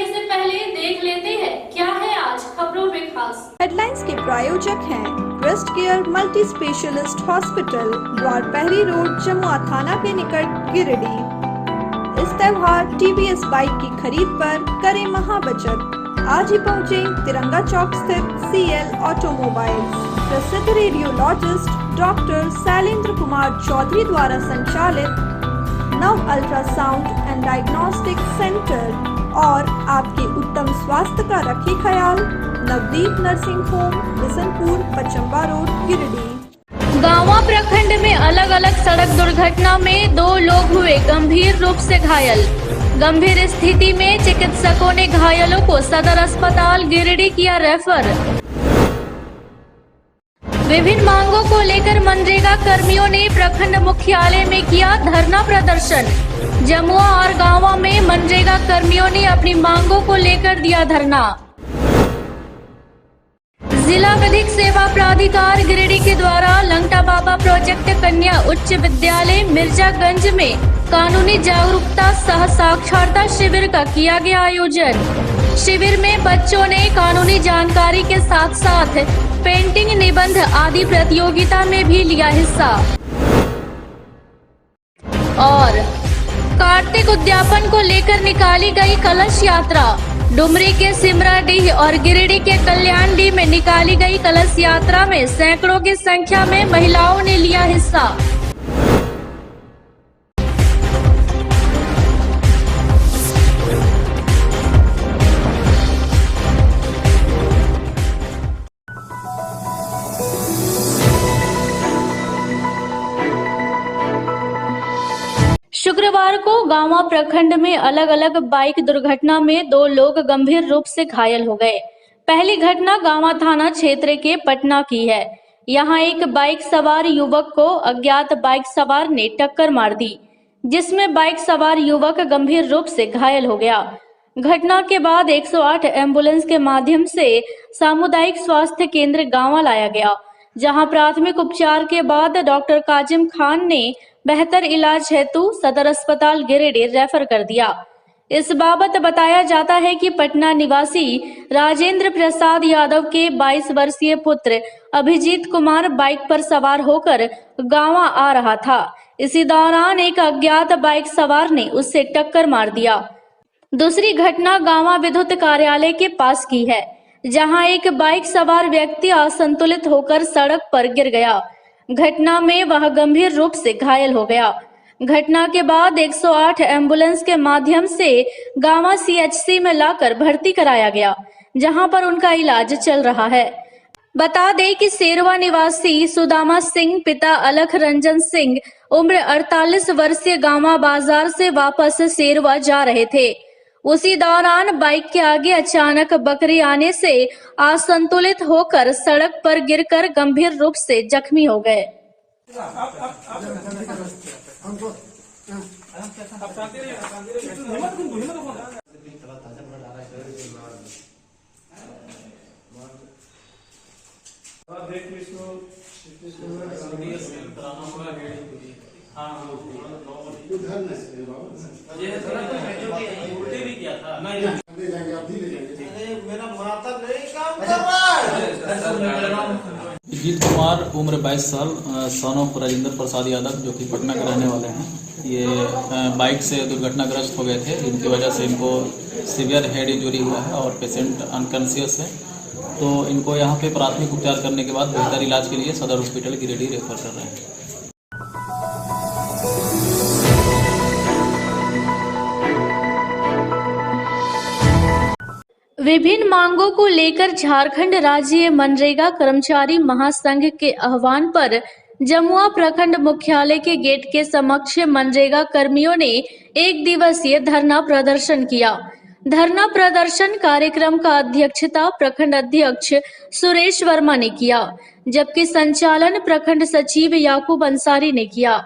से पहले देख लेते हैं क्या है आज खबरों में खास। हेडलाइंस के प्रायोजक हैं Quest Care multi specialist hospital, Dwarpahari road, Jamua थाना के निकट, गिरिडीह। इस त्योहार टीवीएस बाइक की खरीद पर करें महाबचत। आज ही पहुँचे तिरंगा चौक स्थित CL ऑटोमोबाइल्स। प्रसिद्ध रेडियोलॉजिस्ट डॉक्टर शैलेंद्र कुमार चौधरी द्वारा संचालित नव अल्ट्रासाउंड एंड डायग्नोस्टिक सेंटर और आपके उत्तम स्वास्थ्य का रखे ख्याल। Navdeep nursing home, Bishanpur, Pachamba road, Giridih. गांवा प्रखंड में अलग अलग सड़क दुर्घटना में 2 लोग हुए गंभीर रूप से घायल। गंभीर स्थिति में चिकित्सकों ने घायलों को सदर अस्पताल गिरिडीह किया रेफर। विभिन्न मांगों को लेकर मनरेगा कर्मियों ने प्रखंड मुख्यालय में किया धरना प्रदर्शन। जमुआ और गांवा में मनरेगा कर्मियों ने अपनी मांगों को लेकर दिया धरना। जिला विधिक सेवा प्राधिकार गिरिडीह के द्वारा लंगटा बाबा प्रोजेक्ट कन्या उच्च विद्यालय मिर्जागंज में कानूनी जागरूकता सह साक्षरता शिविर का किया गया आयोजन। शिविर में बच्चों ने कानूनी जानकारी के साथ साथ पेंटिंग, निबंध आदि प्रतियोगिता में भी लिया हिस्सा। और कार्तिक उद्यापन को लेकर निकाली गई कलश यात्रा। डुमरी के सिमराडीह और गिरिडीह के कल्याणडीह में निकाली गई कलश यात्रा में सैकड़ों की संख्या में महिलाओं ने लिया हिस्सा। शुक्रवार को गांवा प्रखंड में अलग अलग बाइक दुर्घटना में 2 लोग गंभीर रूप से घायल हो गए। पहली घटना गांवा थाना क्षेत्र के पटना की है। यहां एक बाइक सवार युवक को अज्ञात बाइक सवार ने टक्कर मार दी, जिसमें बाइक सवार युवक गंभीर रूप से घायल हो गया। घटना के बाद 108 एम्बुलेंस के माध्यम से सामुदायिक स्वास्थ्य केंद्र गांवा लाया गया, जहां प्राथमिक उपचार के बाद डॉक्टर काजिम खान ने बेहतर इलाज हेतु सदर अस्पताल गिरिडीह रेफर कर दिया। इस बाबत बताया जाता है कि पटना निवासी राजेंद्र प्रसाद यादव के 22 वर्षीय पुत्र अभिजीत कुमार बाइक पर सवार होकर गांवा आ रहा था। इसी दौरान एक अज्ञात बाइक सवार ने उससे टक्कर मार दिया। दूसरी घटना गांवा विद्युत कार्यालय के पास की है, जहां एक बाइक सवार व्यक्ति असंतुलित होकर सड़क पर गिर गया। घटना में वह गंभीर रूप से घायल हो गया। घटना के बाद 108 एम्बुलेंस के माध्यम से गांवा CHC में लाकर भर्ती कराया गया, जहां पर उनका इलाज चल रहा है। बता दें कि सेरवा निवासी सुदामा सिंह पिता अलख रंजन सिंह उम्र 48 वर्षीय गांवा बाजार से वापस सेरवा जा रहे थे। उसी दौरान बाइक के आगे अचानक बकरी आने से असंतुलित होकर सड़क पर गिरकर गंभीर रूप से जख्मी हो गए। अभिजीत कुमार उम्र 22 साल, सन ऑफ राजेंद्र प्रसाद यादव, जो कि पटना के रहने वाले हैं। ये बाइक से दुर्घटनाग्रस्त हो गए थे, जिनकी वजह से इनको सीवियर हेड इंजरी हुआ है और पेशेंट अनकॉन्शियस है। तो इनको यहाँ पे प्राथमिक उपचार करने के बाद बेहतर इलाज के लिए सदर हॉस्पिटल गिरिडीह रेफर कर रहे हैं। विभिन्न मांगों को लेकर झारखंड राज्य मनरेगा कर्मचारी महासंघ के आह्वान पर जमुआ प्रखंड मुख्यालय के गेट के समक्ष मनरेगा कर्मियों ने 1 दिवसीय धरना प्रदर्शन किया। धरना प्रदर्शन कार्यक्रम का अध्यक्षता प्रखंड अध्यक्ष सुरेश वर्मा ने किया, जबकि संचालन प्रखंड सचिव याकूब अंसारी ने किया।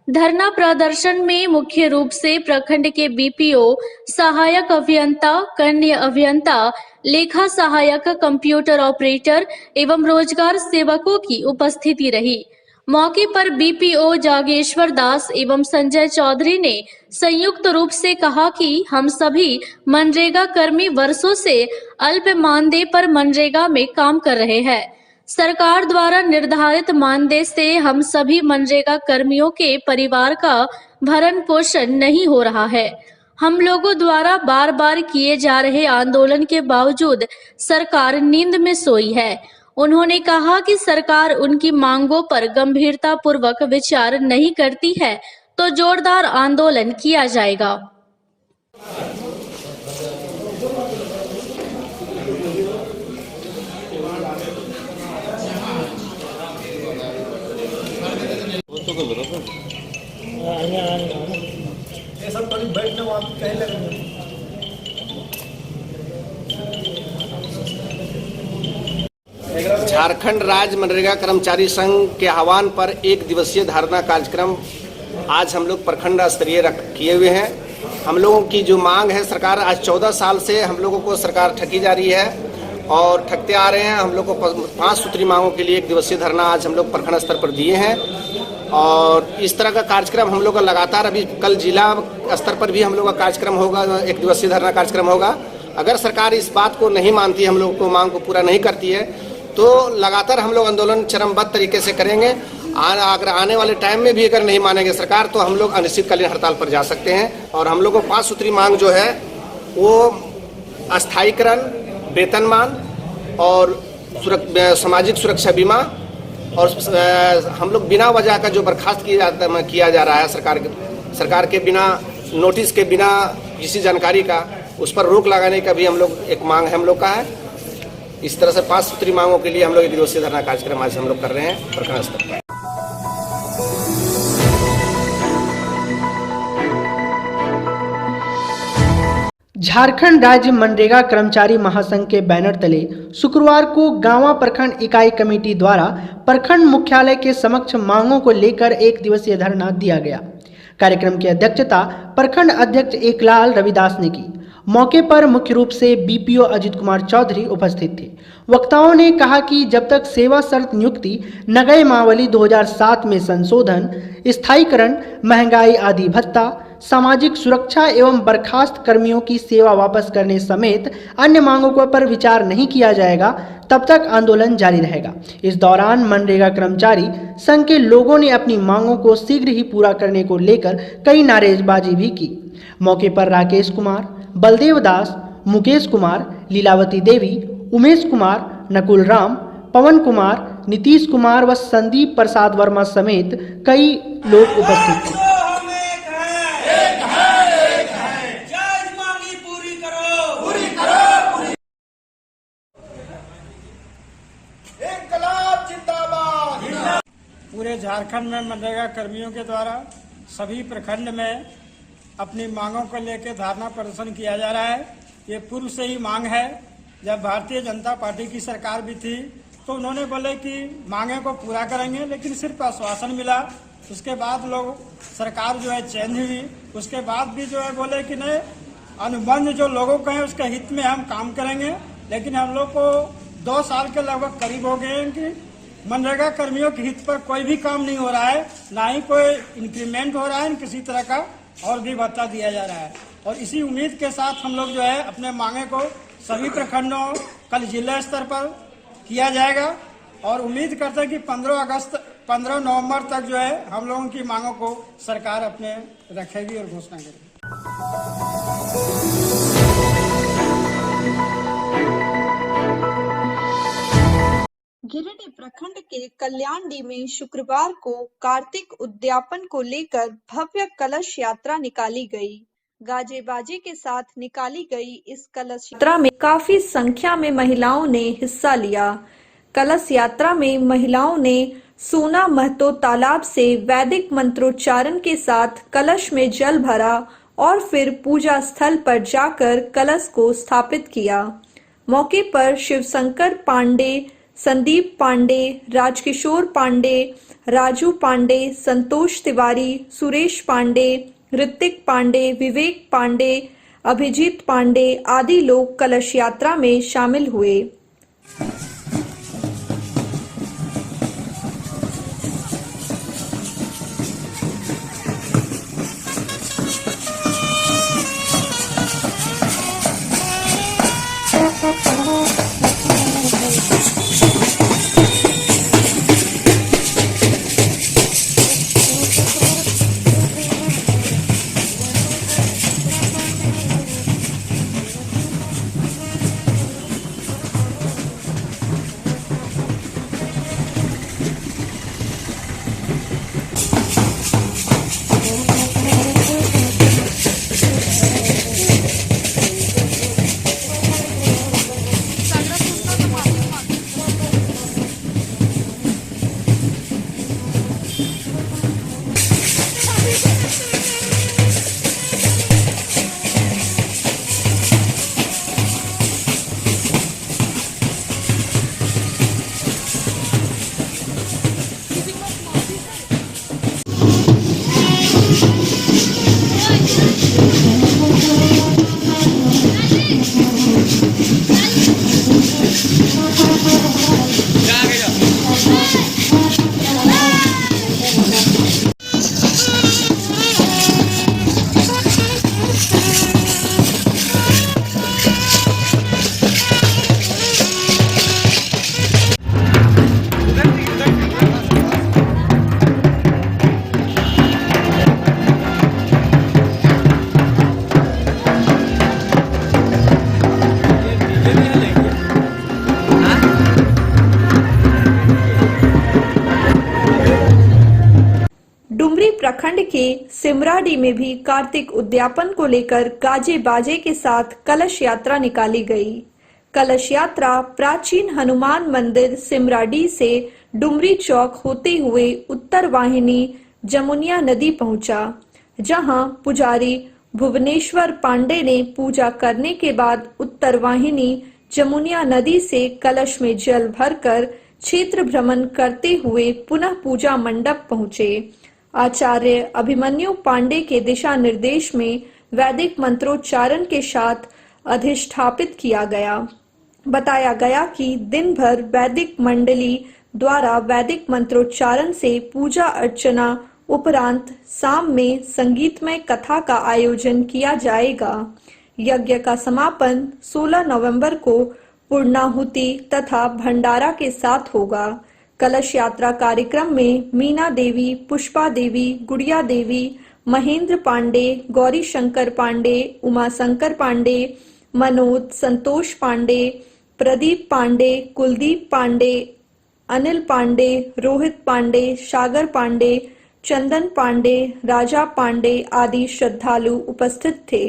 धरना प्रदर्शन में मुख्य रूप से प्रखंड के BPO, सहायक अभियंता, कन्या अभियंता, लेखा सहायक, कंप्यूटर ऑपरेटर एवं रोजगार सेवकों की उपस्थिति रही। मौके पर बीपीओ जागेश्वर दास एवं संजय चौधरी ने संयुक्त रूप से कहा कि हम सभी मनरेगा कर्मी वर्षों से अल्प मानदेय पर मनरेगा में काम कर रहे हैं। सरकार द्वारा निर्धारित मानदेय से हम सभी मनरेगा कर्मियों के परिवार का भरण पोषण नहीं हो रहा है। हम लोगों द्वारा बार बार किए जा रहे आंदोलन के बावजूद सरकार नींद में सोई है। उन्होंने कहा कि सरकार उनकी मांगों पर गंभीरता पूर्वक विचार नहीं करती है तो जोरदार आंदोलन किया जाएगा। झारखंड राज्य मनरेगा कर्मचारी संघ के आह्वान पर एक दिवसीय धरना कार्यक्रम आज हम लोग प्रखंड स्तरीय किए हुए हैं। हम लोगों की जो मांग है, सरकार आज 14 साल से हम लोगों को सरकार ठगी जा रही है और ठगते आ रहे हैं। हम लोग को 5 सूत्री मांगों के लिए एक दिवसीय धरना आज हम लोग प्रखंड स्तर पर दिए हैं और इस तरह का कार्यक्रम हम लोग का लगातार अभी कल जिला स्तर पर भी हम लोग का कार्यक्रम होगा, एक दिवसीय धरना कार्यक्रम होगा। अगर सरकार इस बात को नहीं मानती है, हम लोग को मांग को पूरा नहीं करती है, तो लगातार हम लोग आंदोलन चरमबद्ध तरीके से करेंगे। अगर आने वाले टाइम में भी अगर नहीं मानेंगे सरकार तो हम लोग अनिश्चितकालीन हड़ताल पर जा सकते हैं। और हम लोग को 5 सूत्री मांग जो है वो अस्थायीकरण, वेतनमान और सामाजिक सुरक्षा बीमा और हम लोग बिना वजह का जो बर्खास्त किया जा रहा है सरकार के बिना नोटिस के, बिना किसी जानकारी का, उस पर रोक लगाने का भी हम लोग एक मांग है हम लोग का है। इस तरह से 5 सूत्री मांगों के लिए हम लोग एक दिवसीय धरना कार्यक्रम आज हम लोग कर रहे हैं प्रखंड स्तर पर। झारखंड राज्य मनरेगा कर्मचारी महासंघ के बैनर तले शुक्रवार को गांवा प्रखंड इकाई कमेटी द्वारा प्रखंड मुख्यालय के समक्ष मांगों को लेकर एक दिवसीय धरना दिया गया। कार्यक्रम की अध्यक्षता प्रखंड अध्यक्ष एकलाल रविदास ने की। मौके पर मुख्य रूप से बीपीओ अजित कुमार चौधरी उपस्थित थे। वक्ताओं ने कहा कि जब तक सेवा शर्त नियुक्ति, नगयमावली 2007 में संशोधन, स्थायीकरण, महंगाई आदि भत्ता, सामाजिक सुरक्षा एवं बर्खास्त कर्मियों की सेवा वापस करने समेत अन्य मांगों पर विचार नहीं किया जाएगा, तब तक आंदोलन जारी रहेगा। इस दौरान मनरेगा कर्मचारी संघ के लोगों ने अपनी मांगों को शीघ्र ही पूरा करने को लेकर कई नारेबाजी भी की। मौके पर राकेश कुमार, बलदेव दास, मुकेश कुमार, लीलावती देवी, उमेश कुमार, नकुल राम, पवन कुमार, नीतीश कुमार व संदीप प्रसाद वर्मा समेत कई लोग उपस्थित थे। पूरे झारखंड में मनरेगा कर्मियों के द्वारा सभी प्रखंड में अपनी मांगों को लेकर धरना प्रदर्शन किया जा रहा है। ये पूर्व से ही मांग है। जब भारतीय जनता पार्टी की सरकार भी थी तो उन्होंने बोले कि मांगे को पूरा करेंगे, लेकिन सिर्फ आश्वासन मिला। उसके बाद लोग सरकार जो है चेंज हुई, उसके बाद भी जो है बोले कि नहीं, अनुबंध जो लोगों का है उसके हित में हम काम करेंगे। लेकिन हम लोग को 2 साल के लगभग करीब हो गए हैं कि मनरेगा कर्मियों के हित पर कोई भी काम नहीं हो रहा है, ना ही कोई इंक्रीमेंट हो रहा है, किसी तरह का और भी भत्ता दिया जा रहा है। और इसी उम्मीद के साथ हम लोग जो है अपने मांगे को सभी प्रखंडों, कल जिला स्तर पर किया जाएगा और उम्मीद करते हैं कि 15 नवंबर तक जो है हम लोगों की मांगों को सरकार अपने रखेगी और घोषणा करेगी। गिरिडीह प्रखंड के कल्याणडी में शुक्रवार को कार्तिक उद्यापन को लेकर भव्य कलश यात्रा निकाली गई। गाजे बाजे के साथ निकाली गई इस कलश यात्रा में काफी संख्या में महिलाओं ने हिस्सा लिया। कलश यात्रा में महिलाओं ने सोना महतो तालाब से वैदिक मंत्रोच्चारण के साथ कलश में जल भरा और फिर पूजा स्थल पर जाकर कलश को स्थापित किया। मौके पर शिवशंकर पांडे, संदीप पांडे, राजकिशोर पांडे, राजू पांडे, संतोष तिवारी, सुरेश पांडे, ऋतिक पांडे, विवेक पांडे, अभिजीत पांडे आदि लोग कलश यात्रा में शामिल हुए। प्रखंड के सिमराडी में भी कार्तिक उद्यापन को लेकर गाजे बाजे के साथ कलश यात्रा निकाली गई। कलश यात्रा प्राचीन हनुमान मंदिर सिमराडी से डुमरी चौक होते हुए उत्तर वाहिनी जमुनिया नदी पहुंचा, जहां पुजारी भुवनेश्वर पांडे ने पूजा करने के बाद उत्तर वाहिनी जमुनिया नदी से कलश में जल भरकर क्षेत्र भ्रमण करते हुए पुनः पूजा मंडप पहुंचे। आचार्य अभिमन्यु पांडे के दिशा निर्देश में वैदिक मंत्रोच्चारण के साथ अधिष्ठापित किया गया। बताया गया कि दिन भर वैदिक मंडली द्वारा वैदिक मंत्रोच्चारण से पूजा अर्चना उपरांत शाम में संगीतमय कथा का आयोजन किया जाएगा। यज्ञ का समापन 16 नवंबर को पूर्णाहुति तथा भंडारा के साथ होगा। कलश यात्रा कार्यक्रम में मीना देवी, पुष्पा देवी, गुड़िया देवी, महेंद्र पांडे, गौरी शंकर पांडे, उमा शंकर पांडे, मनोज, संतोष पांडे, प्रदीप पांडे, कुलदीप पांडे, अनिल पांडे, रोहित पांडे, सागर पांडे, चंदन पांडे, राजा पांडे आदि श्रद्धालु उपस्थित थे।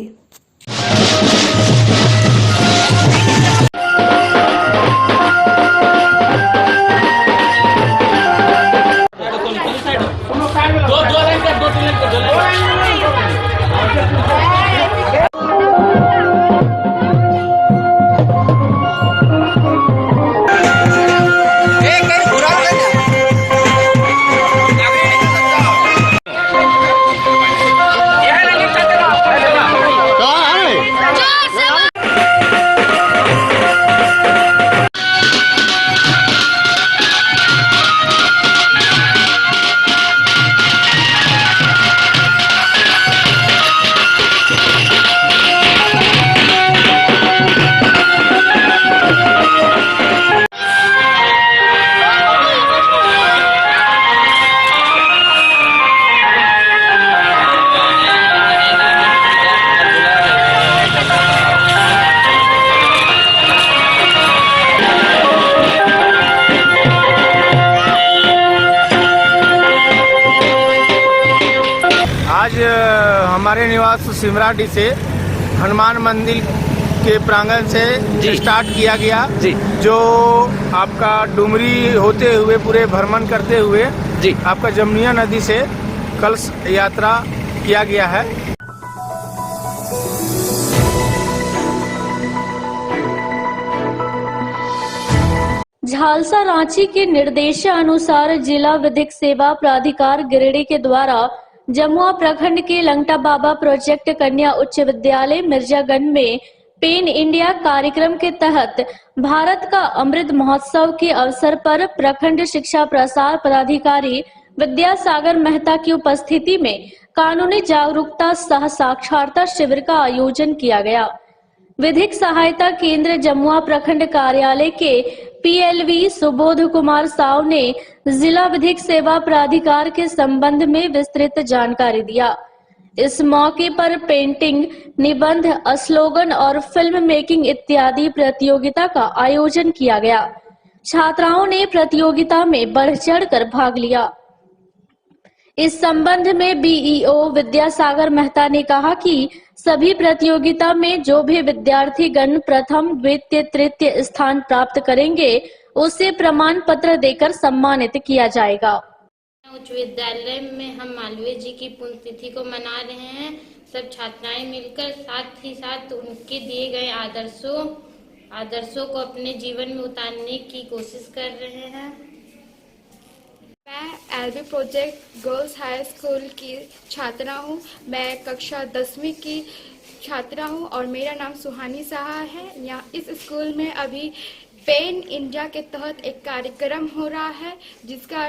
हमारे निवास सिमराडी से हनुमान मंदिर के प्रांगण से स्टार्ट किया गया जी, जो आपका डुमरी होते हुए पूरे भ्रमण करते हुए जी आपका जमुनिया नदी से कलश यात्रा किया गया है। झालसा रांची के निर्देशानुसार जिला विधिक सेवा प्राधिकार गिरिडीह के द्वारा जमुआ प्रखंड के लंगटा बाबा प्रोजेक्ट कन्या उच्च विद्यालय मिर्जागंज में पेन इंडिया कार्यक्रम के तहत भारत का अमृत महोत्सव के अवसर पर प्रखंड शिक्षा प्रसार पदाधिकारी विद्यासागर मेहता की उपस्थिति में कानूनी जागरूकता सह साक्षरता शिविर का आयोजन किया गया। विधिक सहायता केंद्र जमुआ प्रखंड कार्यालय के पीएलवी सुबोध कुमार साव ने जिला विधिक सेवा प्राधिकार के संबंध में विस्तृत जानकारी दिया। इस मौके पर पेंटिंग, निबंध, स्लोगन और फिल्म मेकिंग इत्यादि प्रतियोगिता का आयोजन किया गया। छात्राओं ने प्रतियोगिता में बढ़ चढ़कर भाग लिया। इस संबंध में बीईओ विद्यासागर मेहता ने कहा कि सभी प्रतियोगिता में जो भी विद्यार्थी गण प्रथम, द्वितीय, तृतीय स्थान प्राप्त करेंगे उसे प्रमाण पत्र देकर सम्मानित किया जाएगा। उच्च विद्यालय में हम मालवीय जी की पुण्यतिथि को मना रहे हैं। सब छात्राएं मिलकर साथ ही साथ उनके दिए गए आदर्शों को अपने जीवन में उतारने की कोशिश कर रहे हैं। मैं LB project girls high school की छात्रा हूँ। मैं कक्षा 10वीं की छात्रा हूँ और मेरा नाम सुहानी साहा है। यहाँ इस स्कूल में अभी पेन इंडिया के तहत एक कार्यक्रम हो रहा है जिसका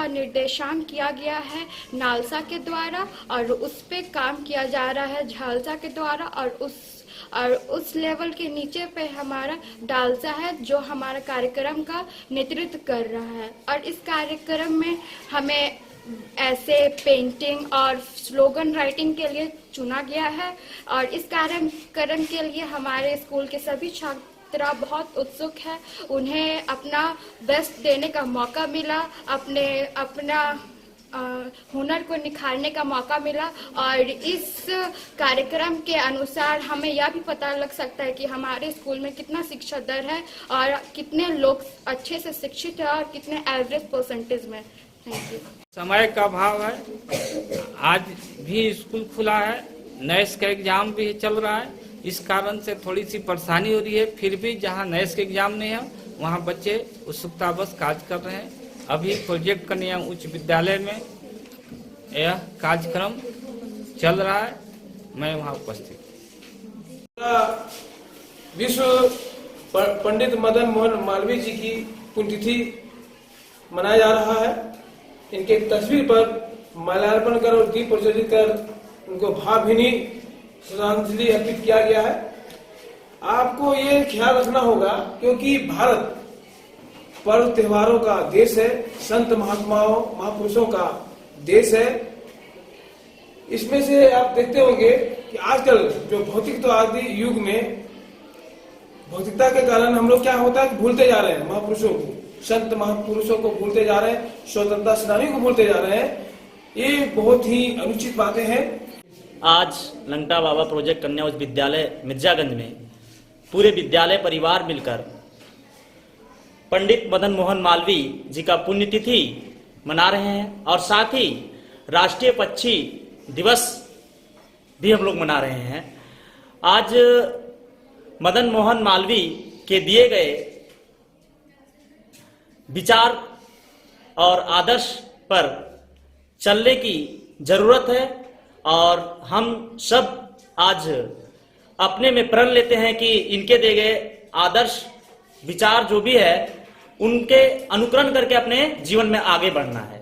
निर्देशन किया गया है नालसा के द्वारा और उस पे काम किया जा रहा है झालसा के द्वारा और उस लेवल के नीचे पे हमारा डालसा है जो हमारा कार्यक्रम का नेतृत्व कर रहा है। और इस कार्यक्रम में हमें ऐसे पेंटिंग और स्लोगन राइटिंग के लिए चुना गया है और इस कार्यक्रम के लिए हमारे स्कूल के सभी छात्र बहुत उत्सुक है। उन्हें अपना बेस्ट देने का मौका मिला, हुनर को निखारने का मौका मिला और इस कार्यक्रम के अनुसार हमें यह भी पता लग सकता है कि हमारे स्कूल में कितना शिक्षा दर है और कितने लोग अच्छे से शिक्षित है और कितने एवरेज परसेंटेज में। Thank you. समय का अभाव है, आज भी स्कूल खुला है, नेक्स्ट का एग्जाम भी चल रहा है, इस कारण से थोड़ी सी परेशानी हो रही है। फिर भी जहाँ नेक्स्ट के एग्जाम नहीं है वहाँ बच्चे उत्सुकतावश कार्य कर रहे हैं। अभी प्रोजेक्ट कन्या उच्च विद्यालय में यह कार्यक्रम चल रहा है, मैं वहाँ उपस्थित। विश्व पंडित मदन मोहन मालवीय जी की पुण्यतिथि मनाया जा रहा है। इनके तस्वीर पर माल्यार्पण कर और दीप प्रज्वलित कर उनको भावभीनी श्रद्धांजलि अर्पित किया गया है। आपको ये ख्याल रखना होगा क्योंकि भारत पर्व त्योहारों का देश है, संत महात्माओं महापुरुषों का देश है। इसमें से आप देखते होंगे कि आजकल जो भौतिकतावादी युग में भौतिकता के कारण हम लोग क्या होता है कि भूलते जा रहे हैं महापुरुषों को, संत महापुरुषों को भूलते जा रहे हैं, स्वतंत्रता सेनानियों को भूलते जा रहे हैं। ये बहुत ही अनुचित बातें हैं। आज लंका बाबा प्रोजेक्ट कन्या उच्च विद्यालय मिर्जागंज में पूरे विद्यालय परिवार मिलकर पंडित मदन मोहन मालवीय जी का पुण्यतिथि मना रहे हैं और साथ ही राष्ट्रीय पक्षी दिवस भी हम लोग मना रहे हैं। आज मदन मोहन मालवीय के दिए गए विचार और आदर्श पर चलने की जरूरत है और हम सब आज अपने में प्रण लेते हैं कि इनके दिए गए आदर्श विचार जो भी है उनके अनुकरण करके अपने जीवन में आगे बढ़ना है।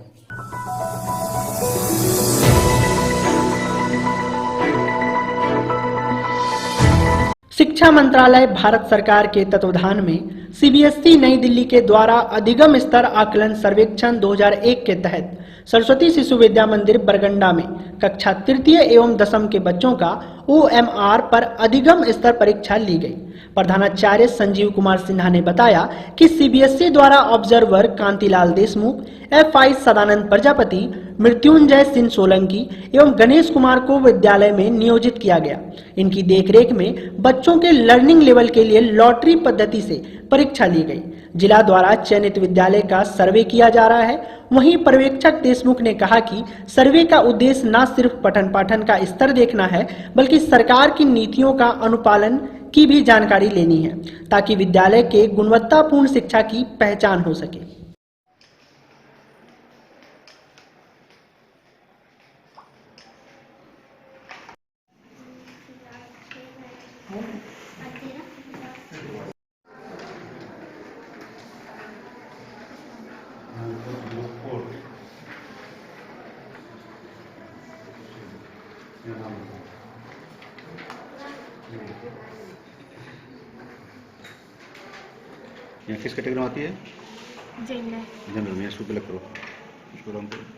शिक्षा मंत्रालय भारत सरकार के तत्वाधान में सीबीएसई नई दिल्ली के द्वारा अधिगम स्तर आकलन सर्वेक्षण 2001 के तहत सरस्वती शिशु विद्या मंदिर बरगंडा में कक्षा तृतीय एवं दसम के बच्चों का OMR पर अधिगम स्तर परीक्षा ली गई। प्रधानाचार्य संजीव कुमार सिन्हा ने बताया कि सीबीएसई द्वारा ऑब्जर्वर कांतिलाल देशमुख, FI सदानंद प्रजापति, मृत्युंजय सिंह सोलंकी एवं गणेश कुमार को विद्यालय में नियोजित किया गया। इनकी देखरेख में बच्चों के लर्निंग लेवल के लिए लॉटरी पद्धति से परीक्षा ली गई। जिला द्वारा चयनित विद्यालय का सर्वे किया जा रहा है। वहीं पर्यवेक्षक देशमुख ने कहा कि सर्वे का उद्देश्य न सिर्फ पठन पाठन का स्तर देखना है बल्कि सरकार की नीतियों का अनुपालन की भी जानकारी लेनी है ताकि विद्यालय के गुणवत्तापूर्ण शिक्षा की पहचान हो सके। यहाँ किस कैटेगरी में आती है? जनरल। जनरल में इसको कलेक्ट करो, इसको डाउन करो।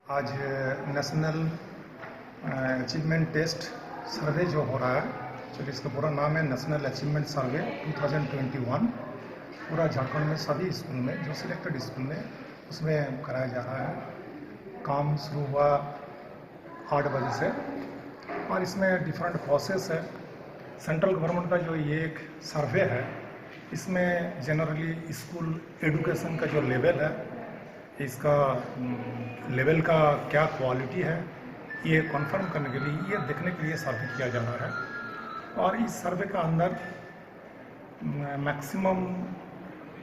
आज नेशनल अचीवमेंट टेस्ट सर्वे जो हो रहा है, चलिए इसका पूरा नाम है नेशनल अचीवमेंट सर्वे 2021। पूरा झारखंड में सभी स्कूल में जो सिलेक्टेड स्कूल में उसमें कराया जा रहा है। काम शुरू हुआ 8 बजे से और इसमें डिफरेंट प्रोसेस है। सेंट्रल गवर्नमेंट का जो ये एक सर्वे है इसमें जनरली स्कूल एजुकेशन का जो लेवल है, इसका लेवल का क्या क्वालिटी है, ये कन्फर्म करने के लिए, ये देखने के लिए सर्वे किया जा रहा है। और इस सर्वे का अंदर maximum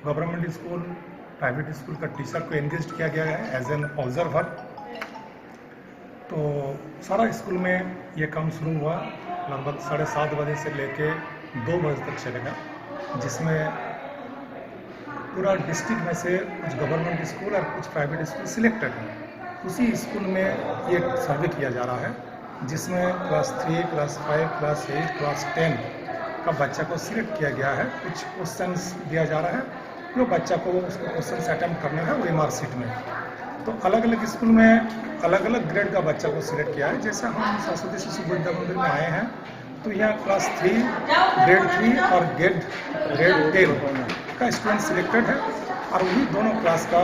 government school, private school का टीचर को एंगेज किया गया है एज एन ऑब्जर्वर। तो सारा स्कूल में ये काम शुरू हुआ लगभग 7:30 बजे से लेके 2 बजे तक चलेगा, जिसमें पूरा डिस्ट्रिक्ट में से कुछ गवर्नमेंट स्कूल और कुछ प्राइवेट स्कूल सिलेक्टेड हैं। उसी स्कूल में ये सर्वे किया जा रहा है, जिसमें क्लास 3, क्लास 5, क्लास 8, क्लास 10 का बच्चा को सिलेक्ट किया गया है। कुछ क्वेश्चंस दिया जा रहा है, जो बच्चा को उसको क्वेश्चन अटेम्प्ट करना है वो MR शीट में। तो अलग अलग स्कूल में अलग अलग ग्रेड का बच्चा को सिलेक्ट किया है। जैसे हम सरस्वती शिशु विद्या मंदिर में आए हैं, तो यहाँ क्लास 3, ग्रेड 3 और ग्रेड 10 का स्टूडेंट सिलेक्टेड है, और वही दोनों क्लास का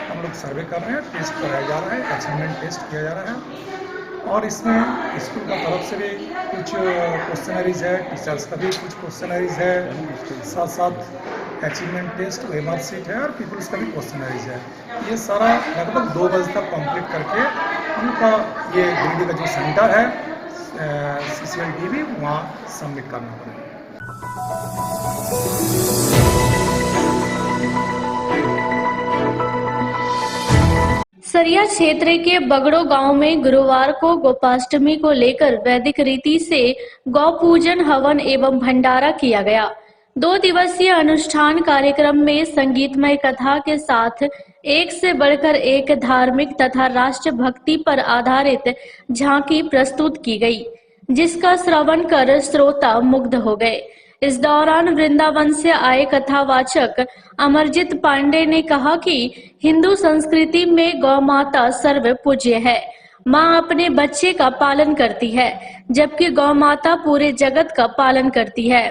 हम लोग सर्वे कर रहे हैं, टेस्ट कराया जा रहा है, अचीवमेंट टेस्ट किया जा रहा है। और इसमें स्कूल का तरफ से भी कुछ क्वेश्चनरीज है, टीचर्स का भी कुछ क्वेश्चनरीज है, साथ साथ अचीवमेंट टेस्ट, MR शीट है, और पीपल्स का भी क्वेश्चनरीज है। ये सारा लगभग 2 बजे तक कंप्लीट करके उनका ये गिरिडीह का जो सेंटर है CCLTV, वहाँ सबमिट करना पड़ेगा। सरिया क्षेत्र के बगड़ो गांव में गुरुवार को गोपाष्टमी को लेकर वैदिक रीति से गौ पूजन, हवन एवं भंडारा किया गया। 2 दिवसीय अनुष्ठान कार्यक्रम में संगीतमय कथा के साथ एक से बढ़कर एक धार्मिक तथा राष्ट्रभक्ति पर आधारित झांकी प्रस्तुत की गई, जिसका श्रवण कर श्रोता मुग्ध हो गए। इस दौरान वृंदावन से आए कथावाचक अमरजीत पांडे ने कहा कि हिंदू संस्कृति में गौ माता सर्व पूज्य है। माँ अपने बच्चे का पालन करती है, जबकि गौ माता पूरे जगत का पालन करती है।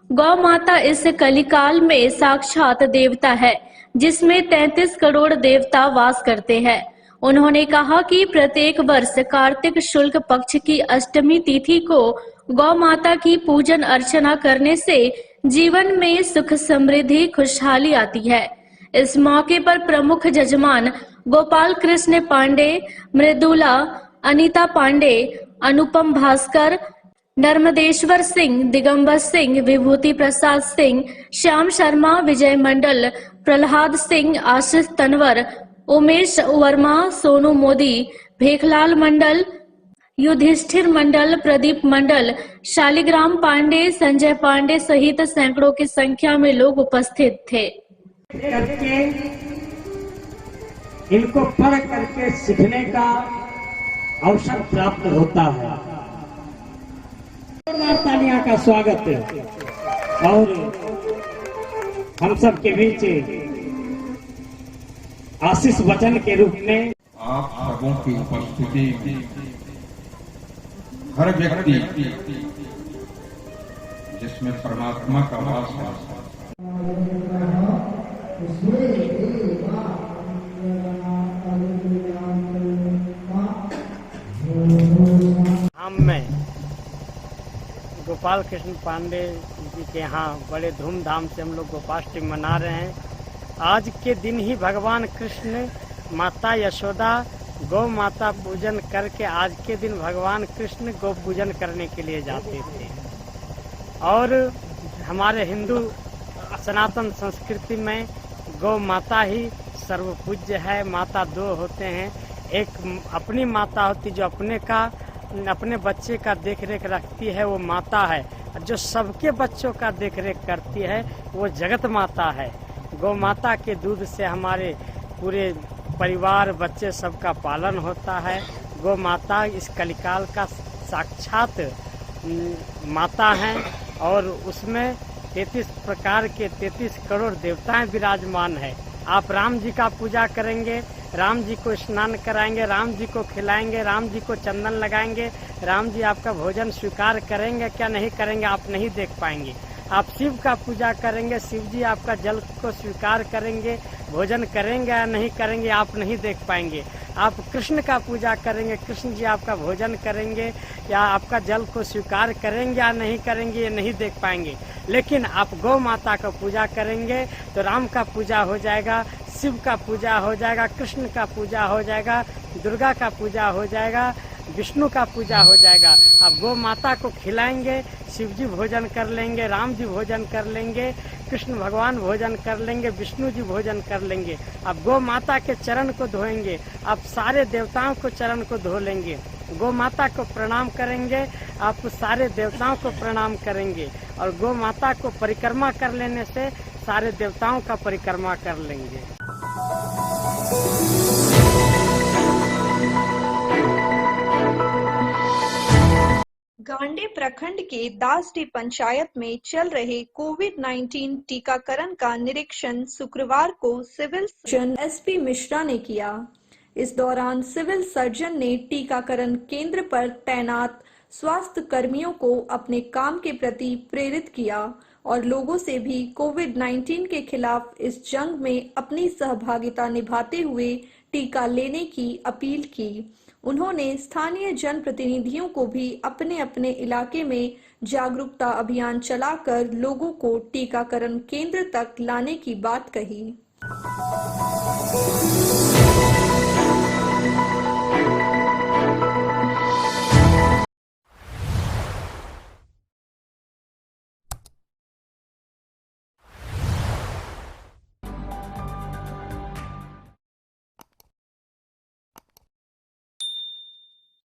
गौ माता इस कलिकाल में साक्षात देवता है, जिसमें 33 करोड़ देवता वास करते हैं। उन्होंने कहा कि प्रत्येक वर्ष कार्तिक शुक्ल पक्ष की अष्टमी तिथि को गौ माता की पूजन अर्चना करने से जीवन में सुख, समृद्धि, खुशहाली आती है। इस मौके पर प्रमुख जजमान गोपाल कृष्ण पांडे, मृदुला, अनीता पांडे, अनुपम भास्कर, नर्मदेश्वर सिंह, दिगंबर सिंह, विभूति प्रसाद सिंह, श्याम शर्मा, विजय मंडल, प्रहलाद सिंह, आशीष तनवर, उमेश वर्मा, सोनू मोदी, भेखलाल मंडल, युधिष्ठिर मंडल, प्रदीप मंडल, शालिग्राम पांडे, संजय पांडे सहित सैकड़ों की संख्या में लोग उपस्थित थे। करके इनको पढ़ करके सीखने का अवसर प्राप्त होता है। तालियां का स्वागत है। और हम सब के बीच आशीष वचन के रूप में आप सबों की उपस्थिति में हर व्यक्ति जिसमें परमात्मा का वास है, मैं गोपाल कृष्ण पांडे जी के यहाँ बड़े धूमधाम से हम लोग गोपाष्टमी मना रहे हैं। आज के दिन ही भगवान कृष्ण माता यशोदा गौ माता पूजन करके आज के दिन भगवान कृष्ण गौ पूजन करने के लिए जाते थे। और हमारे हिंदू सनातन संस्कृति में गौ माता ही सर्वपूज्य है। माता 2 होते हैं, एक अपनी माता होती जो अपने बच्चे का देखरेख रखती है, वो माता है। जो सबके बच्चों का देखरेख करती है वो जगत माता है। गौ माता के दूध से हमारे पूरे परिवार, बच्चे सबका पालन होता है। गौ माता इस कलिकाल का साक्षात माता हैं, और उसमें 33 प्रकार के 33 करोड़ देवताएं विराजमान है। आप राम जी का पूजा करेंगे, राम जी को स्नान कराएंगे, राम जी को खिलाएंगे, राम जी को चंदन लगाएंगे, राम जी आपका भोजन स्वीकार करेंगे क्या नहीं करेंगे आप नहीं देख पाएंगे। आप शिव का पूजा करेंगे, शिव जी आपका जल को स्वीकार करेंगे, भोजन करेंगे या नहीं करेंगे आप नहीं देख पाएंगे। आप कृष्ण का पूजा करेंगे, कृष्ण जी आपका भोजन करेंगे या आपका जल को स्वीकार करेंगे या नहीं करेंगे ये नहीं देख पाएंगे। लेकिन आप गौ माता का पूजा करेंगे तो राम का पूजा हो जाएगा, शिव का पूजा हो जाएगा, कृष्ण का पूजा हो जाएगा, दुर्गा का पूजा हो जाएगा, विष्णु का पूजा हो जाएगा। आप गौ माता को खिलाएंगे, शिव जी भोजन कर लेंगे, राम जी भोजन कर लेंगे, कृष्ण भगवान भोजन कर लेंगे, विष्णु जी भोजन कर लेंगे। आप गौ माता के चरण को धोएंगे, आप सारे देवताओं को चरण को धो लेंगे, गौ माता को प्रणाम करेंगे, आप सारे देवताओं को प्रणाम करेंगे और गौ माता को परिक्रमा कर लेने से सारे देवताओं का परिक्रमा कर लेंगे। गांडे प्रखंड के दासडी पंचायत में चल रहे कोविड-19 टीकाकरण का निरीक्षण शुक्रवार को सिविल सर्जन एसपी मिश्रा ने किया। इस दौरान सिविल सर्जन ने टीकाकरण केंद्र पर तैनात स्वास्थ्य कर्मियों को अपने काम के प्रति प्रेरित किया और लोगों से भी कोविड-19 के खिलाफ इस जंग में अपनी सहभागिता निभाते हुए टीका लेने की अपील की। उन्होंने स्थानीय जनप्रतिनिधियों को भी अपने अपने इलाके में जागरूकता अभियान चलाकर लोगों को टीकाकरण केंद्र तक लाने की बात कही।